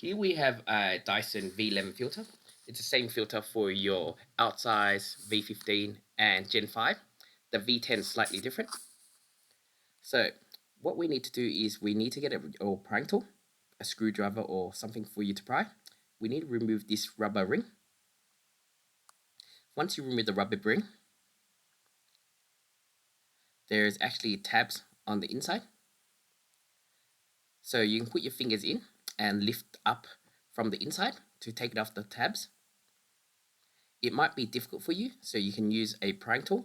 Here we have a Dyson V11 filter. It's the same filter for your Outsize, V15 and Gen 5. The V10 is slightly different. So what we need to do is we need to get a prying tool, a screwdriver or something for you to pry. We need to remove this rubber ring. Once you remove the rubber ring, there's actually tabs on the inside. So you can put your fingers in and lift up from the inside to take it off the tabs. It might be difficult for you, so you can use a prying tool,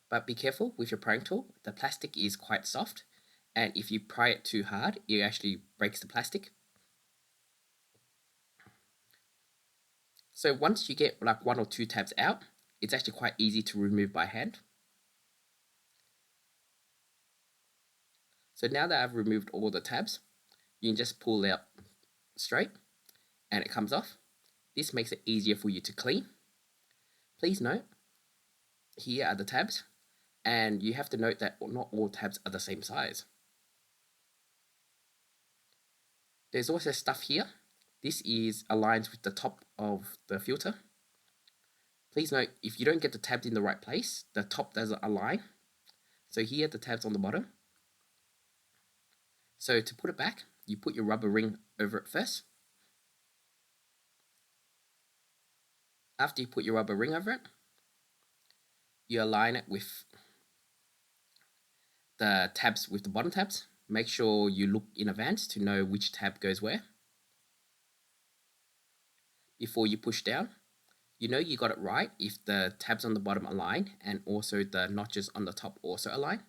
but be careful with your prying tool. The plastic is quite soft, and if you pry it too hard, it actually breaks the plastic. So once you get like 1 or 2 tabs out, it's actually quite easy to remove by hand. So now that I've removed all the tabs, you can just pull out straight and it comes off. This makes it easier for you to clean. Please note, here are the tabs, and you have to note that not all tabs are the same size. There's also stuff here. This is aligns with the top of the filter. Please note, if you don't get the tabs in the right place, the top doesn't align. So here are the tabs on the bottom. So to put it back, you put your rubber ring over it first. After you put your rubber ring over it, you align it with the tabs with the bottom tabs. Make sure you look in advance to know which tab goes where. Before you push down, you know you got it right if the tabs on the bottom align and also the notches on the top also align.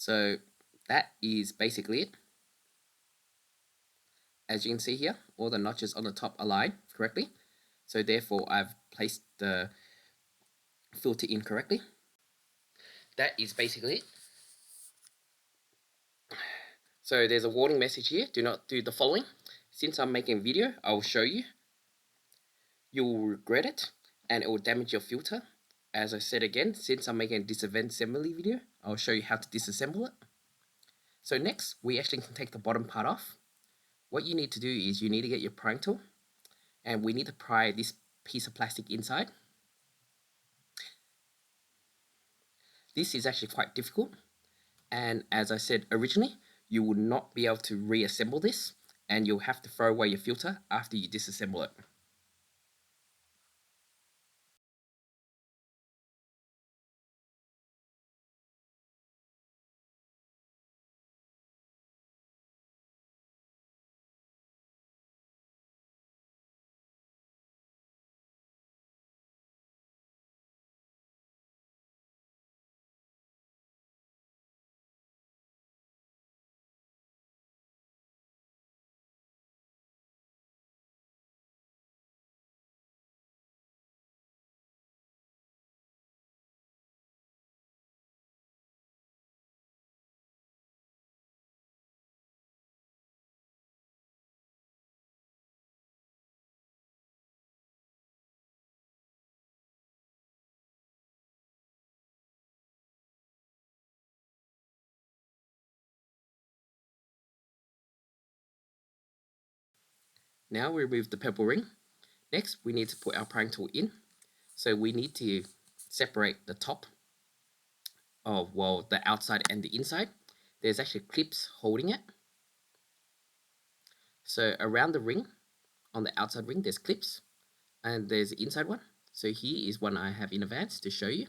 So that is basically it. As you can see here, all the notches on the top align correctly. So therefore I've placed the filter in correctly. That is basically it. So there's a warning message here, do not do the following. Since I'm making a video, I will show you. You will regret it and it will damage your filter. As I said again, since I'm making a disassembly video, I'll show you how to disassemble it. So next, we actually can take the bottom part off. What you need to do is you need to get your prying tool, and we need to pry this piece of plastic inside. This is actually quite difficult, and as I said originally, you will not be able to reassemble this, and you'll have to throw away your filter after you disassemble it. Now we remove the purple ring. Next, we need to put our prying tool in. So we need to separate the top of, well, the outside and the inside. There's actually clips holding it. So around the ring, on the outside ring, there's clips, and there's the inside one. So here is one I have in advance to show you.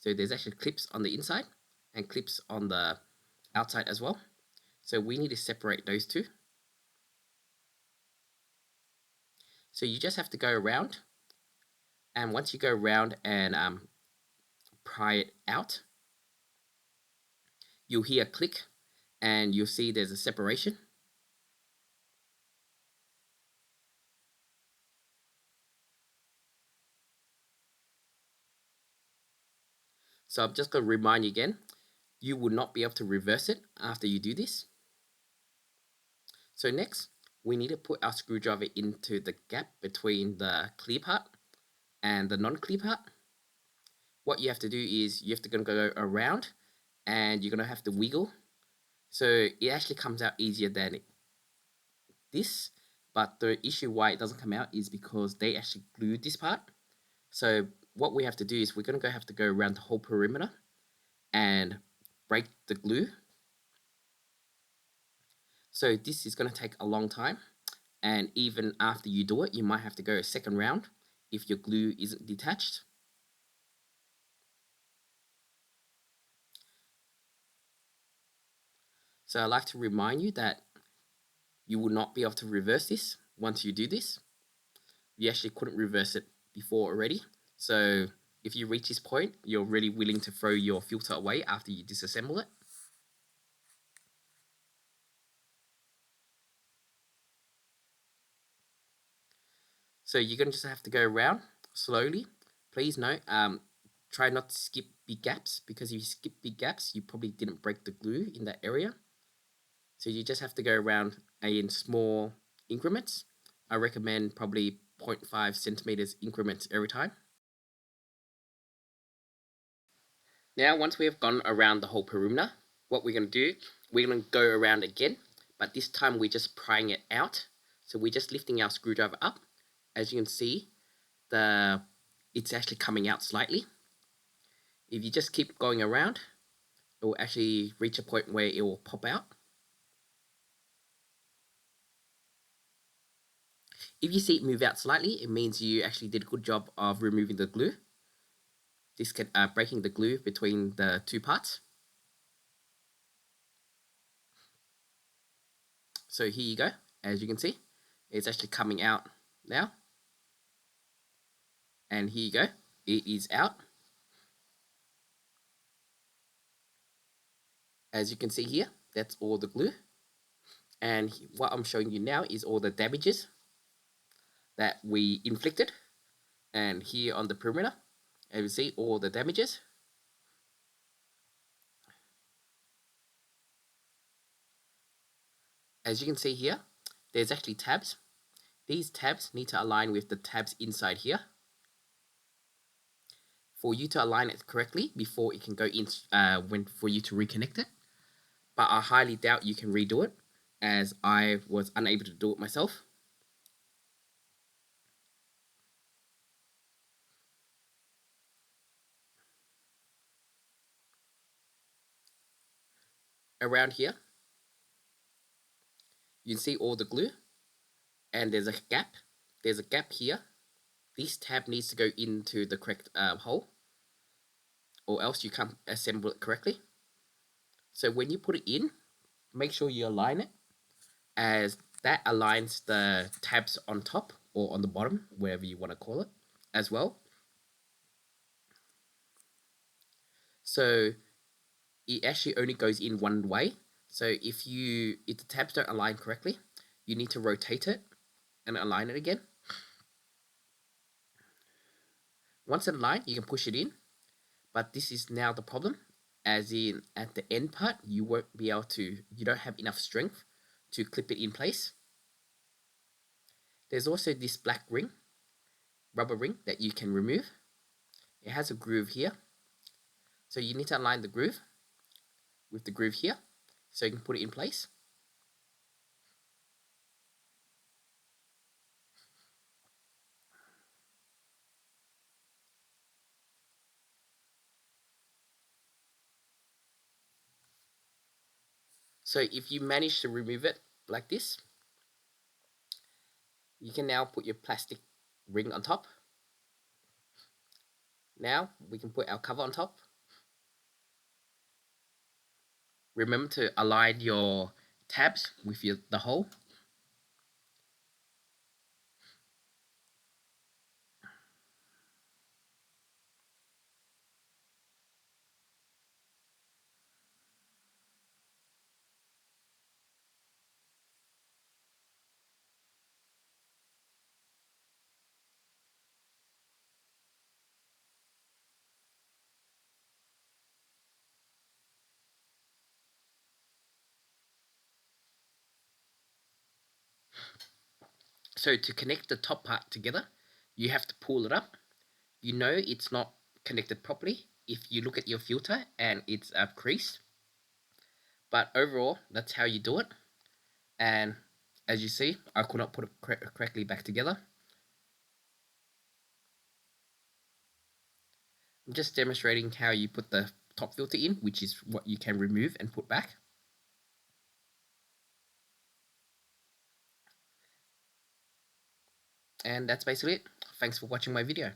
So there's actually clips on the inside and clips on the outside as well. So we need to separate those two. So you just have to go around, and once you go around and pry it out, you'll hear a click and you'll see there's a separation. So I'm just going to remind you again, you will not be able to reverse it after you do this. So next, we need to put our screwdriver into the gap between the clear part and the non-clear part. what you have to do is you have to go around, and you're gonna have to wiggle. So it actually comes out easier than this. But the issue why it doesn't come out is because they actually glued this part. So what we have to do is we're gonna have to go around the whole perimeter and break the glue. So this is gonna take a long time, and even after you do it, you might have to go a second round if your glue isn't detached. So I'd like to remind you that you will not be able to reverse this once you do this. You actually couldn't reverse it before already. So if you reach this point, you're really willing to throw your filter away after you disassemble it. So you're going to just have to go around slowly. Please note, try not to skip big gaps, because if you skip big gaps, you probably didn't break the glue in that area. So you just have to go around in small increments. I recommend probably 0.5 centimeters increments every time. Now, once we have gone around the whole perimeter, what we're going to do, we're going to go around again, but this time we're just prying it out. So we're just lifting our screwdriver up. As you can see, it's actually coming out slightly. If you just keep going around, it will actually reach a point where it will pop out. If you see it move out slightly, it means you actually did a good job of removing the glue. This can breaking the glue between the two parts. So here you go. As you can see, it's actually coming out now. And here you go. It is out. As you can see here, that's all the glue. And what I'm showing you now is all the damages that we inflicted. And here on the perimeter, as you see, all the damages. As you can see here, there's actually tabs. These tabs need to align with the tabs inside here for you to align it correctly before it can go in for you to reconnect it. But I highly doubt you can redo it, as I was unable to do it myself. Around here, you can see all the glue, and there's a gap. There's a gap here. This tab needs to go into the correct hole, or else you can't assemble it correctly. So when you put it in, make sure you align it, as that aligns the tabs on top or on the bottom, wherever you want to call it, as well. So it actually only goes in one way. So if the tabs don't align correctly, you need to rotate it and align it again. Once it's aligned, you can push it in, but this is now the problem, as in at the end part, you won't be able to, you don't have enough strength to clip it in place. There's also this black ring, rubber ring, that you can remove. It has a groove here, so you need to align the groove with the groove here, so you can put it in place. So if you manage to remove it like this, you can now put your plastic ring on top. Now we can put our cover on top. Remember to align your tabs with the hole. So to connect the top part together, you have to pull it up. You know it's not connected properly if you look at your filter and it's creased. But overall, that's how you do it. And as you see, I could not put it correctly back together. I'm just demonstrating how you put the top filter in, which is what you can remove and put back. And that's basically it. Thanks for watching my video.